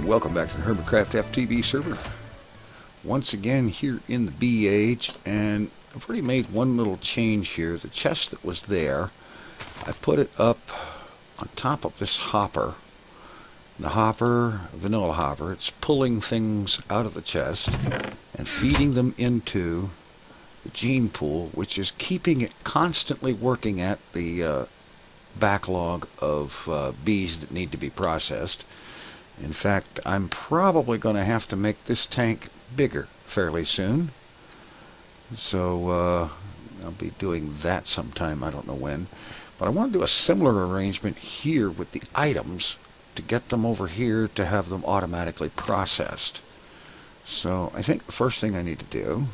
and welcome back to the Hermitcraft FTB server. Once again here in the B age, and I've already made one little change here. The chest that was there, I put it up on top of this hopper. The hopper, vanilla hopper, it's pulling things out of the chest and feeding them into the gene pool, which is keeping it constantly working at the backlog of bees that need to be processed. In fact, I'm probably going to have to make this tank bigger fairly soon. So I'll be doing that sometime, I don't know when. But I want to do a similar arrangement here with the items to get them over here to have them automatically processed. So I think the first thing I need to do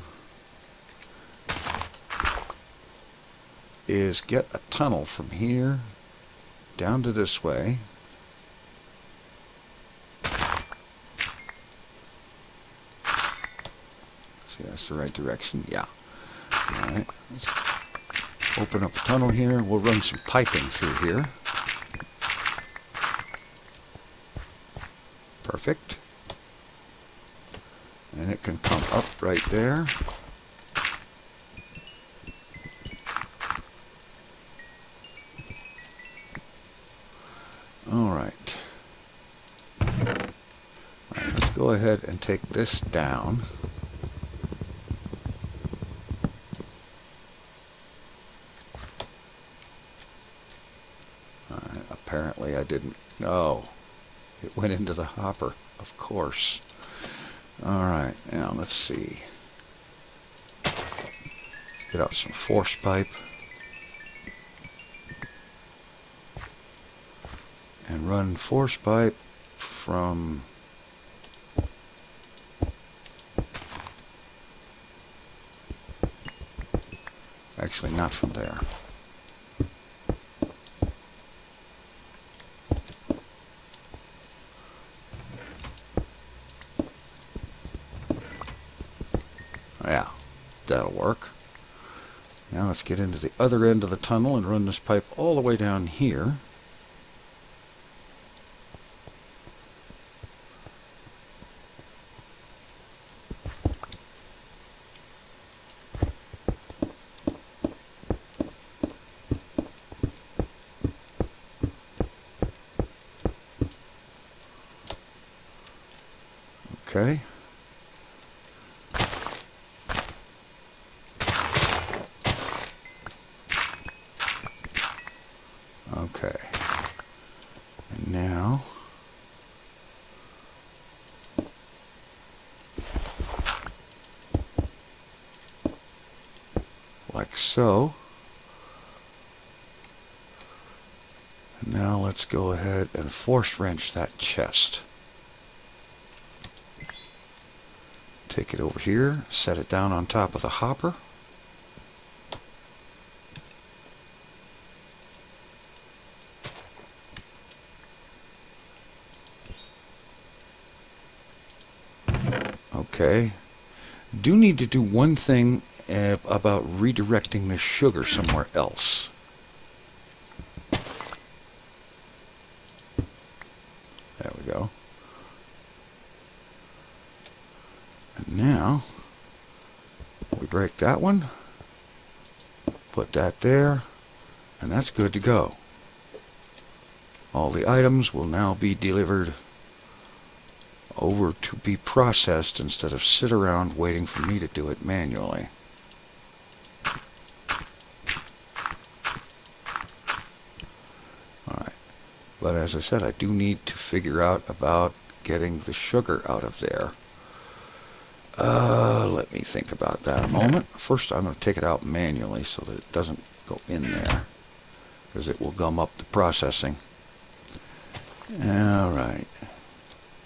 is get a tunnel from here down to this way. See, that's the right direction. Yeah. Alright. Let's open up a tunnel here. We'll run some piping through here. Perfect. And it can come up right there. Alright. Let's go ahead and take this down. Apparently I didn't. Oh, it went into the hopper, of course. Alright, now let's see. Get out some force pipe. And run force pipe from actually not from there. Yeah, that'll work. Now let's get into the other end of the tunnel and run this pipe all the way down here. Okay. Okay. And now like so. And now let's go ahead and force wrench that chest. Take it over here, set it down on top of the hopper. Okay. Do need to do one thing about redirecting the sugar somewhere else. There we go. And now we break that one, put that there, and that's good to go. All the items will now be delivered over to be processed instead of sit around waiting for me to do it manually. Alright, but as I said, I do need to figure out about getting the sugar out of there. Let me think about that a moment. First I'm going to take it out manually so that it doesn't go in there, because it will gum up the processing. Alright.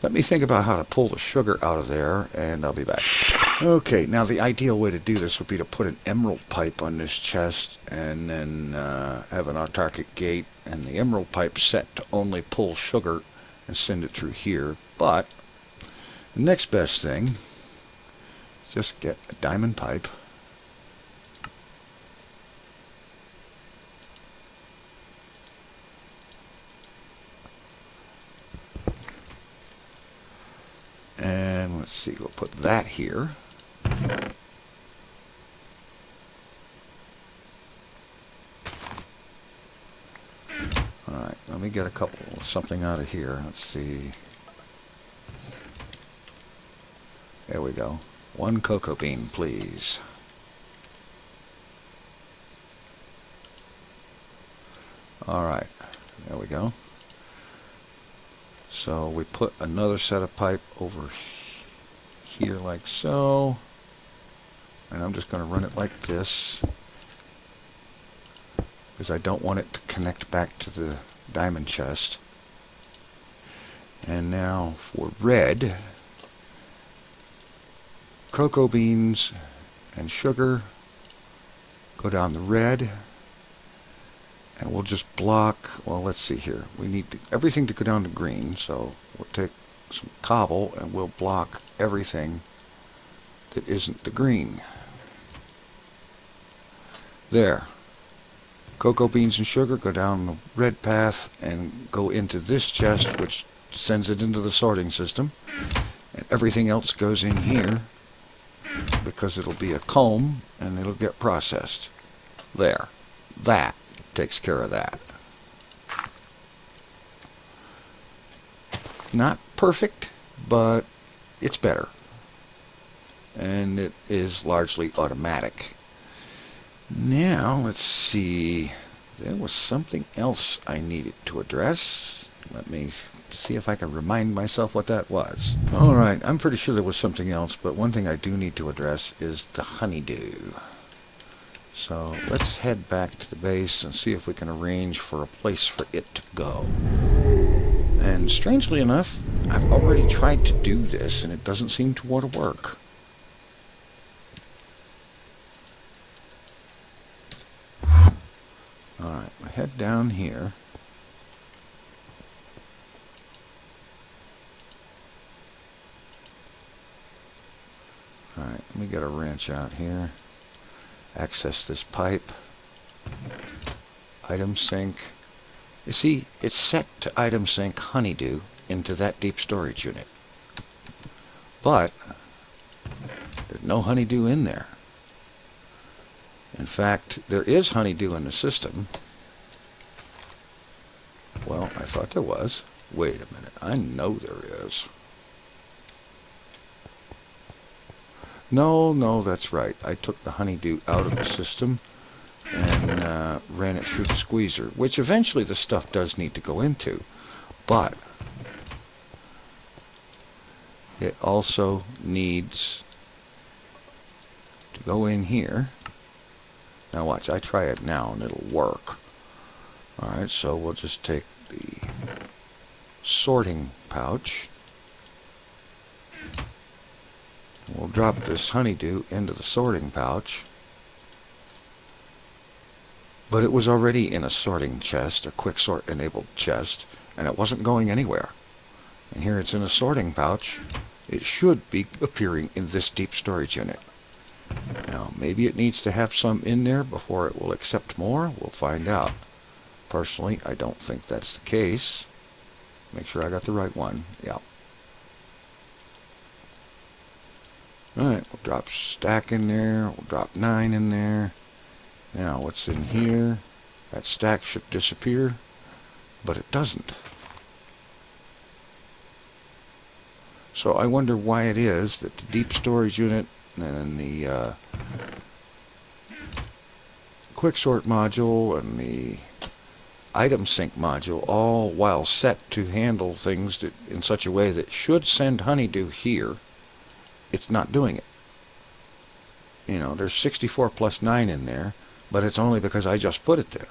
Let me think about how to pull the sugar out of there, and I'll be back. Okay, now the ideal way to do this would be to put an emerald pipe on this chest, and then have an autarkic gate, and the emerald pipe set to only pull sugar and send it through here. But the next best thing is just get a diamond pipe. see, we'll put that here. Alright, let me get something out of here. Let's see. There we go. 1 cocoa bean, please. Alright, there we go. So we put another set of pipe over here like so. And I'm just going to run it like this, because I don't want it to connect back to the diamond chest. And now for red, cocoa beans and sugar go down the red, and we'll just block, well, let's see here, we need everything to go down to green, so we'll take some cobble and we'll block everything that isn't the green. There. Cocoa beans and sugar go down the red path and go into this chest, which sends it into the sorting system, and everything else goes in here because it'll be a comb and it'll get processed. There. That takes care of that. Not perfect, but it's better. And it is largely automatic. Now, let's see. There was something else I needed to address. Let me see if I can remind myself what that was. Alright, I'm pretty sure there was something else, but one thing I do need to address is the honeydew. So let's head back to the base and see if we can arrange for a place for it to go. And strangely enough, I've already tried to do this and it doesn't seem to want to work. Alright, we head down here. Alright, let me get a wrench out here. Access this pipe. Item sink. You see, it's set to item sink honeydew into that deep storage unit. But there's no honeydew in there. In fact, there is honeydew in the system. Well, I thought there was. Wait a minute. I know there is. No, that's right. I took the honeydew out of the system and ran it through the squeezer, which eventually the stuff does need to go into. But it also needs to go in here. Now watch, I try it now and it'll work. Alright, so we'll just take the sorting pouch. We'll drop this honeydew into the sorting pouch. But it was already in a sorting chest, a quick sort enabled chest, and it wasn't going anywhere. And here it's in a sorting pouch. It should be appearing in this deep storage unit. Now, maybe it needs to have some in there before it will accept more. We'll find out. Personally, I don't think that's the case. Make sure I got the right one. Yeah. Alright, we'll drop stack in there. We'll drop 9 in there. Now, what's in here? That stack should disappear, but it doesn't. So I wonder why it is that the deep storage unit and the quick sort module and the item sync module, all while set to handle things that, in such a way that should send honeydew here, it's not doing it. You know, there's 64 plus 9 in there, but it's only because I just put it there.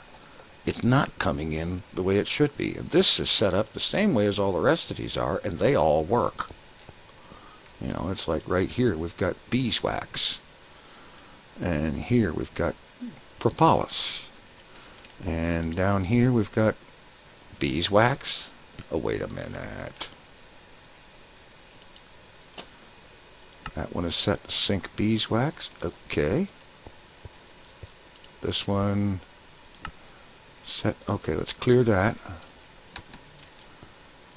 It's not coming in the way it should be. And this is set up the same way as all the rest of these are, and they all work. You know, it's like right here we've got beeswax. And here we've got propolis. And down here we've got beeswax. Oh, wait a minute. That one is set to sync beeswax. Okay. This one set. Okay, let's clear that.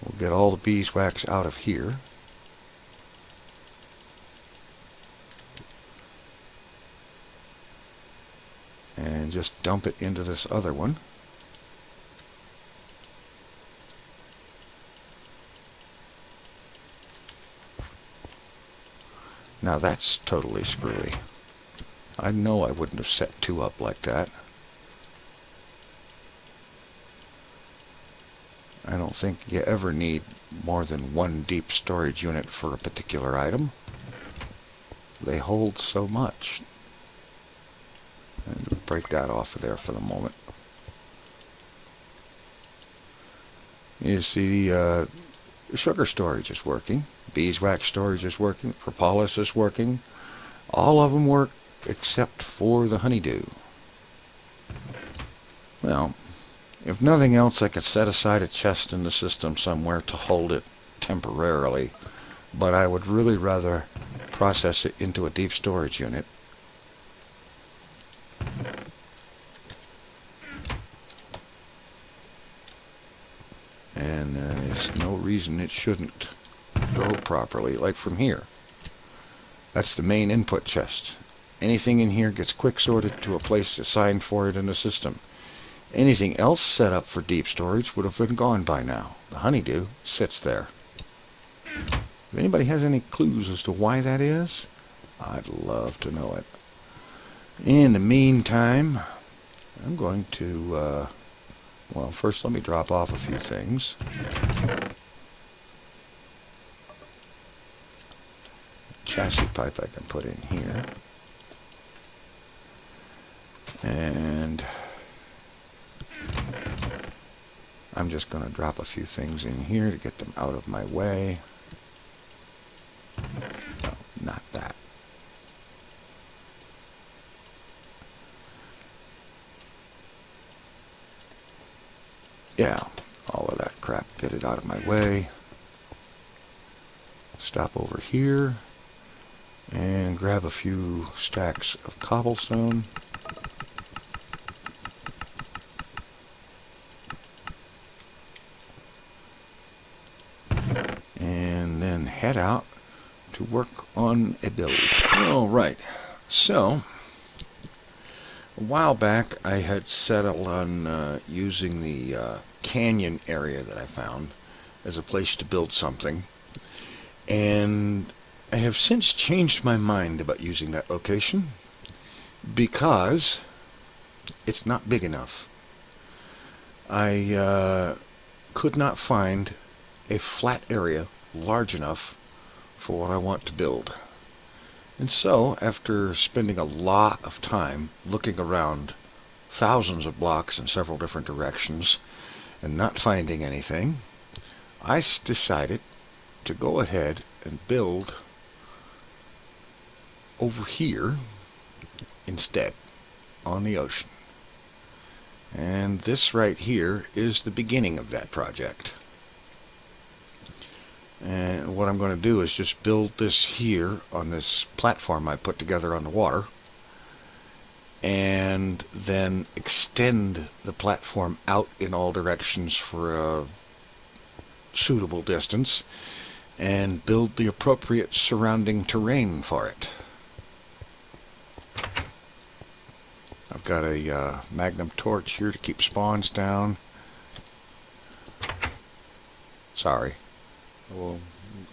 We'll get all the beeswax out of here. and just dump it into this other one. Now that's totally screwy. I know I wouldn't have set two up like that. I don't think you ever need more than one deep storage unit for a particular item. They hold so much. And break that off of there for the moment. You see, sugar storage is working. Beeswax storage is working. Propolis is working. All of them work except for the honeydew. Well, if nothing else, I could set aside a chest in the system somewhere to hold it temporarily, but I would really rather process it into a deep storage unit. And there's no reason it shouldn't go properly, like from here. That's the main input chest. Anything in here gets quick sorted to a place assigned for it in the system. Anything else set up for deep storage would have been gone by now. The honeydew sits there. If anybody has any clues as to why that is, I'd love to know it. In the meantime, I'm going to, well, first let me drop off a few things. Chassis pipe I can put in here. And I'm just going to drop a few things in here to get them out of my way. No, not that. Yeah, all of that crap, get it out of my way. Stop over here and grab a few stacks of cobblestone. And then head out to work on a build. Alright, so a while back I had settled on using the canyon area that I found as a place to build something, and I have since changed my mind about using that location because it's not big enough. I could not find a flat area large enough for what I want to build. And so, after spending a lot of time looking around thousands of blocks in several different directions and not finding anything, I decided to go ahead and build over here instead, on the ocean. And this right here is the beginning of that project. And what I'm going to do is just build this here on this platform I put together on the water, and then extend the platform out in all directions for a suitable distance and build the appropriate surrounding terrain for it. I've got a magnum torch here to keep spawns down. Sorry. Well,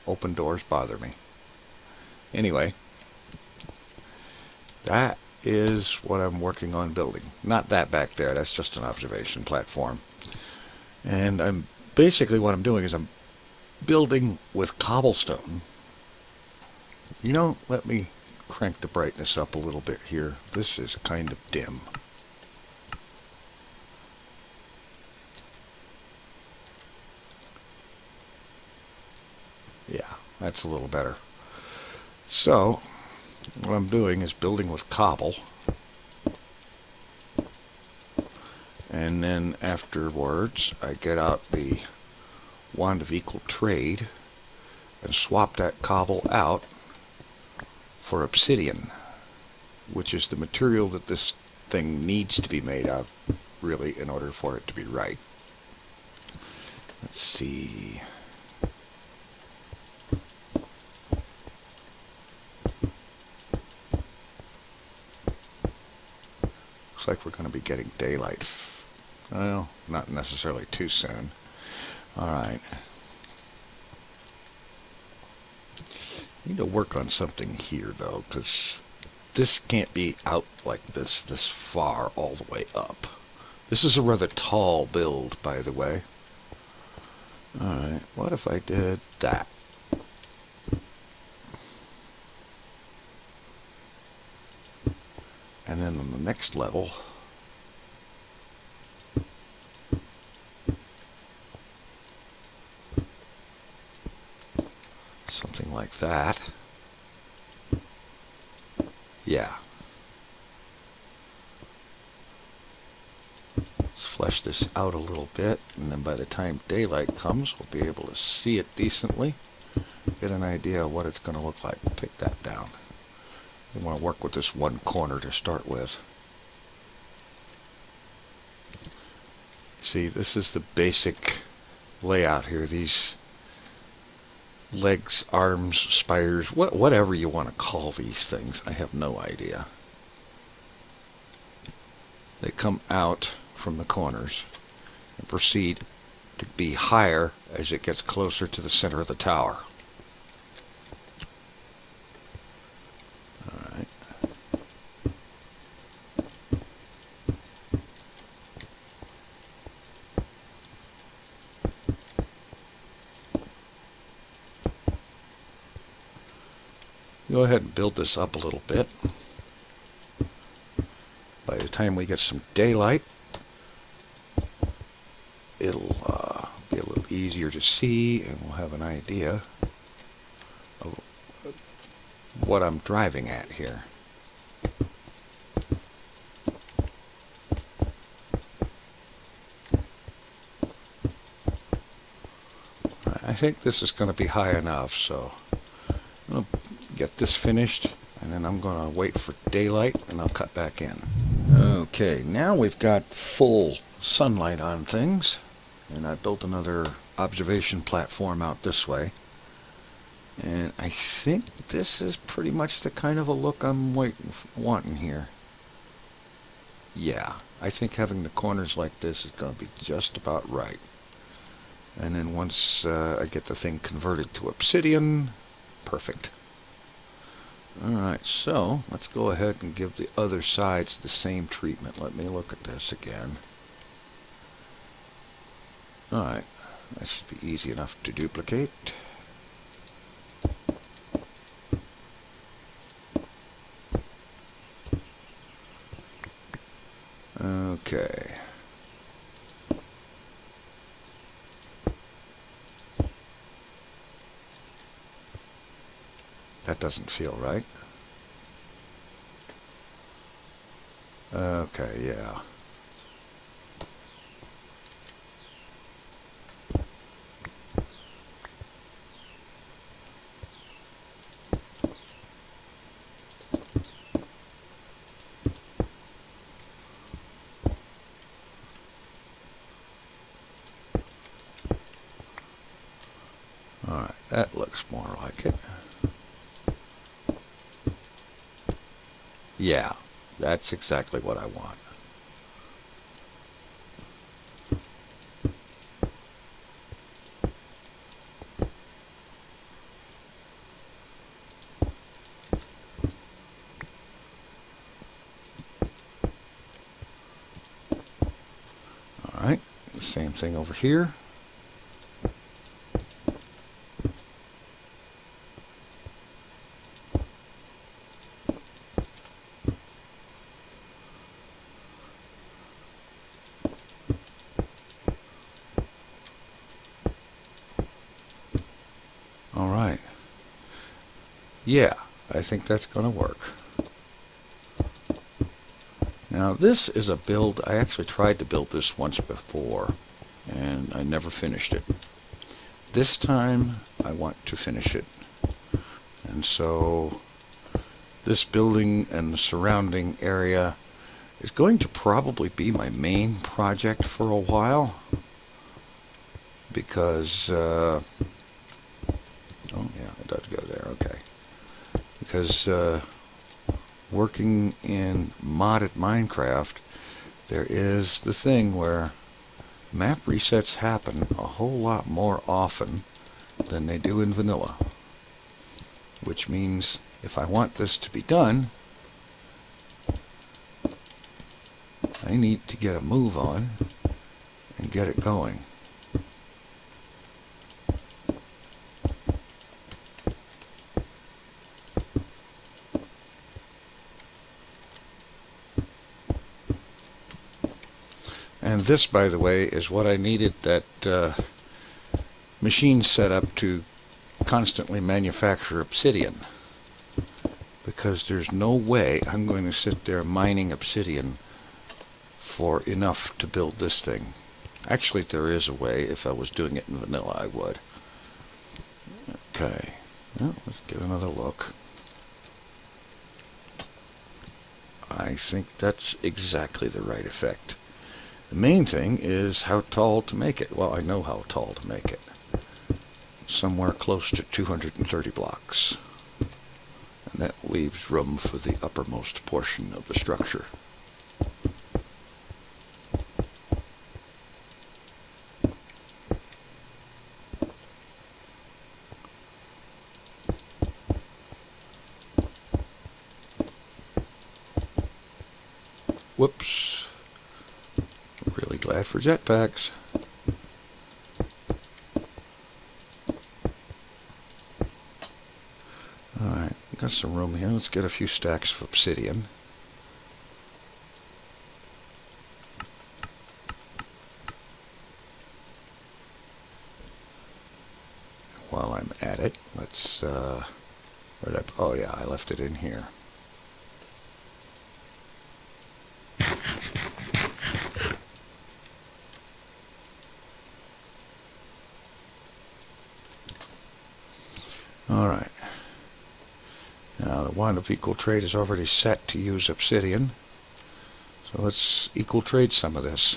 open doors bother me. Anyway, that is what I'm working on building. Not that back there, that's just an observation platform. And I'm basically what I'm doing is I'm building with cobblestone. You know, let me crank the brightness up a little bit here. This is kind of dim. Yeah, that's a little better. So, what I'm doing is building with cobble. And then afterwards, I get out the wand of equal trade and swap that cobble out for obsidian, which is the material that this thing needs to be made of, really, in order for it to be right. Let's see. Looks like we're going to be getting daylight. Well, not necessarily too soon. Alright. Need to work on something here, though, because this can't be out like this far all the way up. This is a rather tall build, by the way. Alright, what if I did that? And then on the next level, something like that. Yeah. Let's flesh this out a little bit, and then by the time daylight comes, we'll be able to see it decently. Get an idea of what it's going to look like. Take that down. We want to work with this one corner to start with. See, this is the basic layout here. These legs, arms, spires, whatever you want to call these things. I have no idea. They come out from the corners and proceed to be higher as it gets closer to the center of the tower. Alright. Go ahead and build this up a little bit. By the time we get some daylight, it'll be a little easier to see, and we'll have an idea of what I'm driving at here. I think this is going to be high enough, so I'm going to get this finished, and then I'm going to wait for daylight, and I'll cut back in. Okay, now we've got full sunlight on things, and I built another observation platform out this way, and I think this is pretty much the kind of a look I'm wanting here. Yeah, I think having the corners like this is going to be just about right. And then once I get the thing converted to obsidian, perfect. Alright, so let's go ahead and give the other sides the same treatment. Let me look at this again. Alright, that should be easy enough to duplicate. Okay. That doesn't feel right. Okay, yeah. Alright, that looks more like it. Yeah, that's exactly what I want. Alright, the same thing over here. Alright. Yeah, I think that's going to work. Now this is a build, I actually tried to build this once before, and I never finished it. This time I want to finish it. And so this building and the surrounding area is going to probably be my main project for a while. Because, oh yeah, it does go there, okay. Because working in modded Minecraft there is the thing where map resets happen a whole lot more often than they do in vanilla. Which means if I want this to be done, I need to get a move on and get it going. And this, by the way, is what I needed that machine set up to constantly manufacture obsidian. Because there's no way I'm going to sit there mining obsidian for enough to build this thing. Actually, there is a way. If I was doing it in vanilla, I would. Okay. Well, let's get another look. I think that's exactly the right effect. The main thing is how tall to make it. Well, I know how tall to make it. Somewhere close to 230 blocks. And that leaves room for the uppermost portion of the structure. Whoops. Really glad for jetpacks. Alright, got some room here. Let's get a few stacks of obsidian. While I'm at it, let's, oh yeah, I left it in here. Alright. Now the wand of equal trade is already set to use obsidian. So let's equal trade some of this.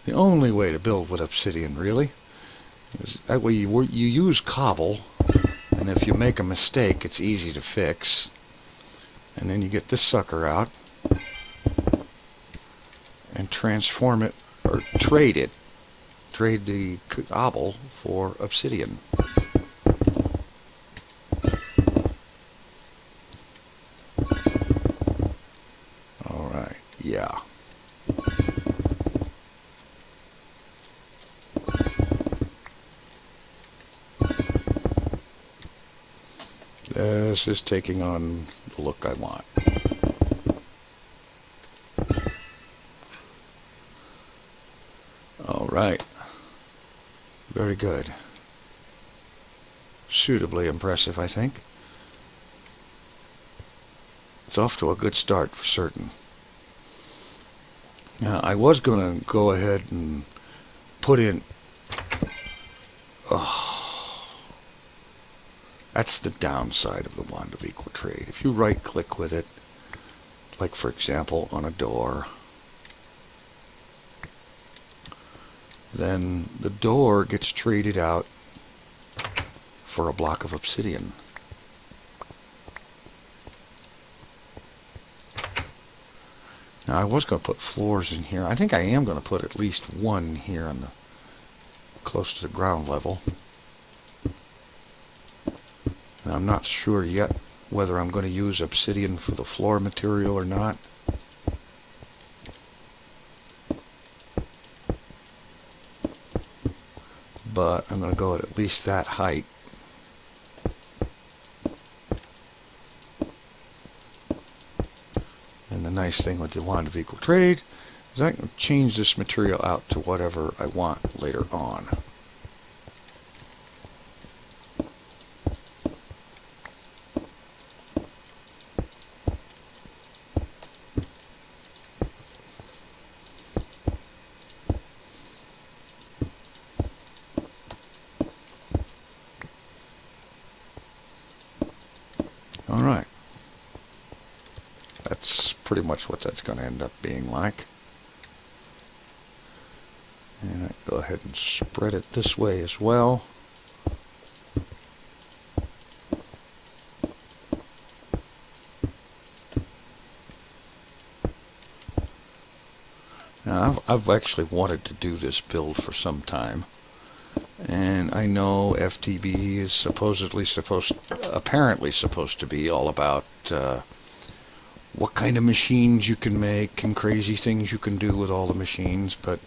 The only way to build with obsidian, really, is that way you use cobble, and if you make a mistake, it's easy to fix. And then you get this sucker out and transform it, or trade it. Trade the cobble for obsidian. Alright, yeah. This is taking on the look I want. Alright. Very good. Suitably impressive, I think. It's off to a good start for certain. Now, I was going to go ahead and put in... that's the downside of the wand of equal trade. If you right-click with it, like for example on a door, then the door gets traded out for a block of obsidian. Now I was going to put floors in here. I think I am going to put at least one here on the close to the ground level. And I'm not sure yet whether I'm going to use obsidian for the floor material or not. But I'm going to go at least that height. And the nice thing with the wand of equal trade is I can change this material out to whatever I want later on. Alright. That's pretty much what that's going to end up being like. And I go ahead and spread it this way as well. I've actually wanted to do this build for some time. And I know FTB is apparently supposed to be all about what kind of machines you can make and crazy things you can do with all the machines, but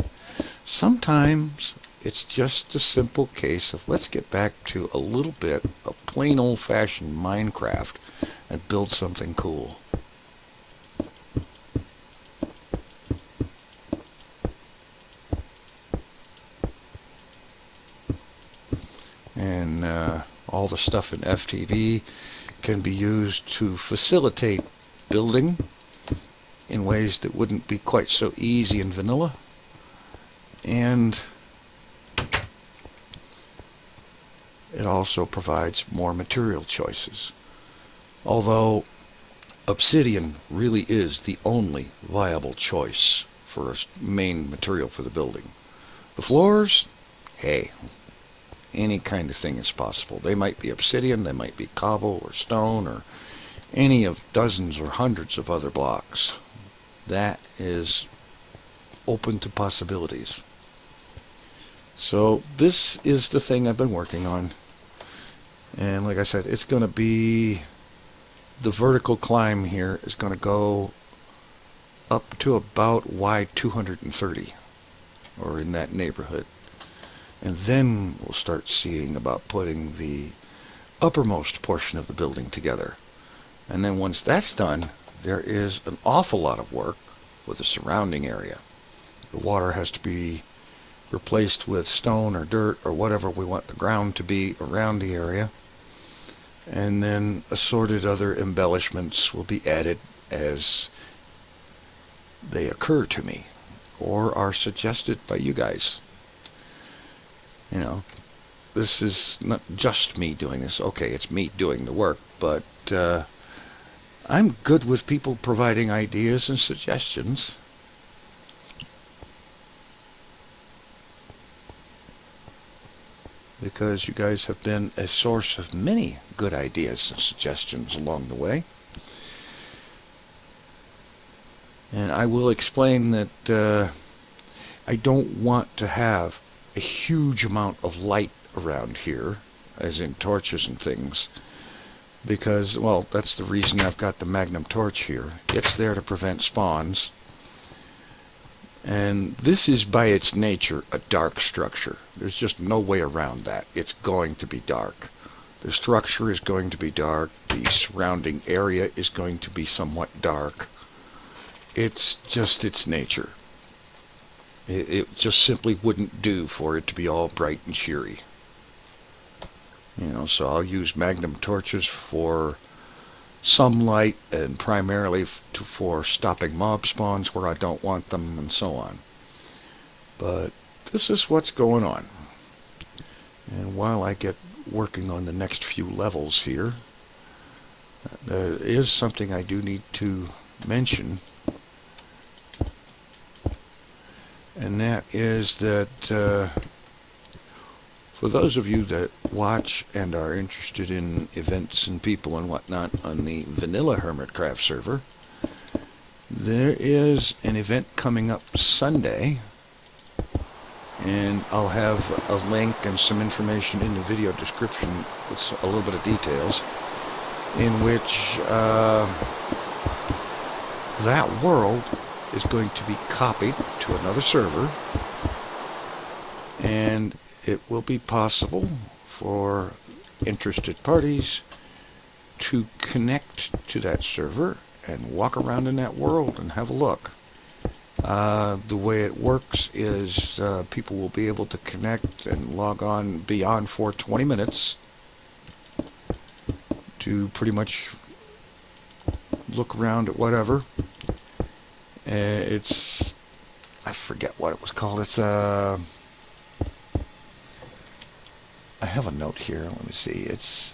sometimes it's just a simple case of let's get back to a little bit of plain old-fashioned Minecraft and build something cool. And all the stuff in FTB can be used to facilitate building in ways that wouldn't be quite so easy in vanilla. And it also provides more material choices. Although obsidian really is the only viable choice for a main material for the building. The floors, hey, any kind of thing is possible. They might be obsidian, they might be cobble or stone or any of dozens or hundreds of other blocks. That is open to possibilities. So this is the thing I've been working on. And like I said, it's going to be, the vertical climb here is going to go up to about wide 230 or in that neighborhood. And then we'll start seeing about putting the uppermost portion of the building together. And then once that's done, there is an awful lot of work with the surrounding area. The water has to be replaced with stone or dirt or whatever we want the ground to be around the area. And then assorted other embellishments will be added as they occur to me or are suggested by you guys. You know, this is not just me doing this. Okay, it's me doing the work, but I'm good with people providing ideas and suggestions. Because you guys have been a source of many good ideas and suggestions along the way. And I will explain that I don't want to have a huge amount of light around here, as in torches and things, because, well, that's the reason I've got the magnum torch here. It's there to prevent spawns. And this is by its nature a dark structure. There's just no way around that. It's going to be dark. The structure is going to be dark. The surrounding area is going to be somewhat dark. It's just its nature. It just simply wouldn't do for it to be all bright and cheery. You know, so I'll use magnum torches for some light and primarily for stopping mob spawns where I don't want them and so on. But this is what's going on. And while I get working on the next few levels here, there is something I do need to mention. And that is that for those of you that watch and are interested in events and people and whatnot on the vanilla Hermitcraft server, there is an event coming up Sunday, and I'll have a link and some information in the video description with a little bit of details, in which that world is going to be copied to another server, and it will be possible for interested parties to connect to that server and walk around in that world and have a look. The way it works is people will be able to connect and log on beyond for 20 minutes to pretty much look around at whatever. It's, I forget what it was called. It's I have a note here. Let me see. It's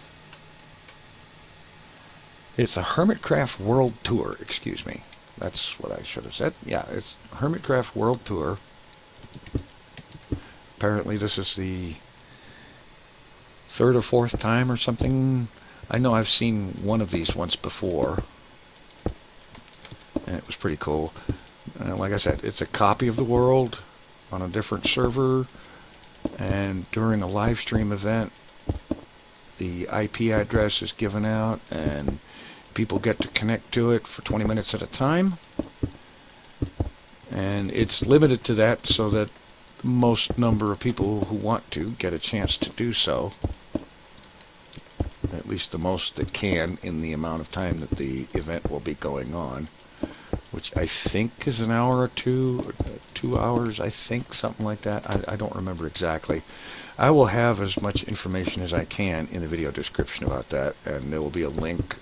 a Hermitcraft World Tour. Excuse me. That's what I should have said. Yeah, it's Hermitcraft World Tour. Apparently this is the third or fourth time or something. I know I've seen one of these once before, and it was pretty cool. Like I said, it's a copy of the world on a different server, and during a live stream event, the IP address is given out, and people get to connect to it for 20 minutes at a time. And it's limited to that so that the most number of people who want to get a chance to do so. At least the most that can in the amount of time that the event will be going on, which I think is an hour or 2 hours, I think, something like that. I don't remember exactly. I will have as much information as I can in the video description about that, and there will be a link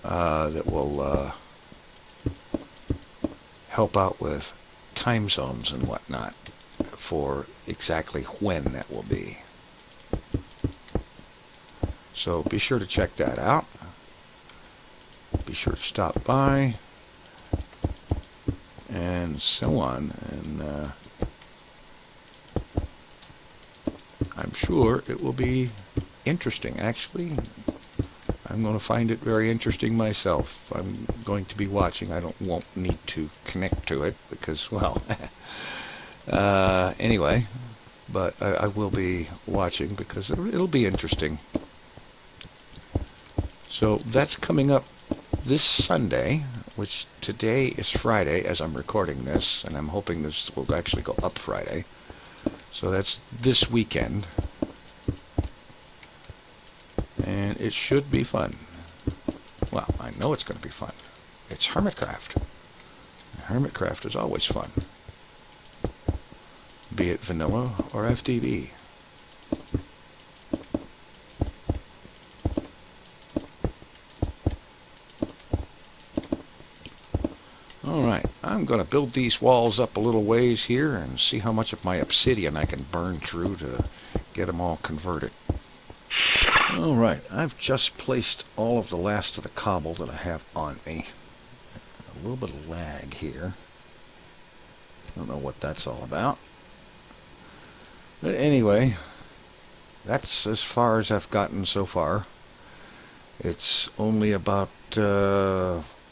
that will help out with time zones and whatnot for exactly when that will be. So be sure to check that out. Be sure to stop by and so on, and I'm sure it will be interesting. Actually, I'm going to find it very interesting myself. I'm going to be watching. I won't need to connect to it because, well, anyway, but I will be watching because it'll be interesting. So that's coming up this Sunday, which today is Friday as I'm recording this, and I'm hoping this will actually go up Friday. So that's this weekend. And it should be fun. Well, I know it's going to be fun. It's Hermitcraft. Hermitcraft is always fun. Be it vanilla or FTB. Alright, I'm going to build these walls up a little ways here and see how much of my obsidian I can burn through to get them all converted. Alright, I've just placed all of the last of the cobble that I have on me. A little bit of lag here. I don't know what that's all about. But anyway, that's as far as I've gotten so far. It's only about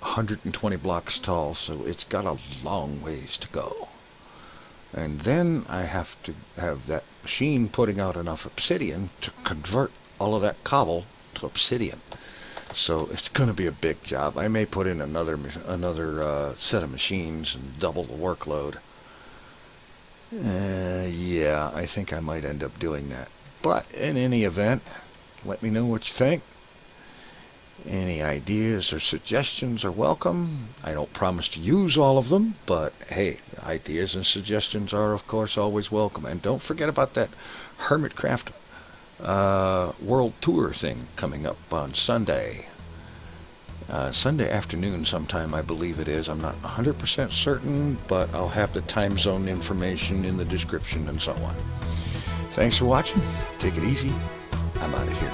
120 blocks tall, so it's got a long ways to go. And then I have to have that machine putting out enough obsidian to convert all of that cobble to obsidian. So it's going to be a big job. I may put in another set of machines and double the workload. Yeah, I think I might end up doing that. But in any event, let me know what you think. Any ideas or suggestions are welcome. I don't promise to use all of them, but hey, ideas and suggestions are, of course, always welcome. And don't forget about that Hermitcraft World Tour thing coming up on Sunday. Sunday afternoon sometime, I believe it is. I'm not 100% certain, but I'll have the time zone information in the description and so on. Thanks for watching. Take it easy. I'm out of here.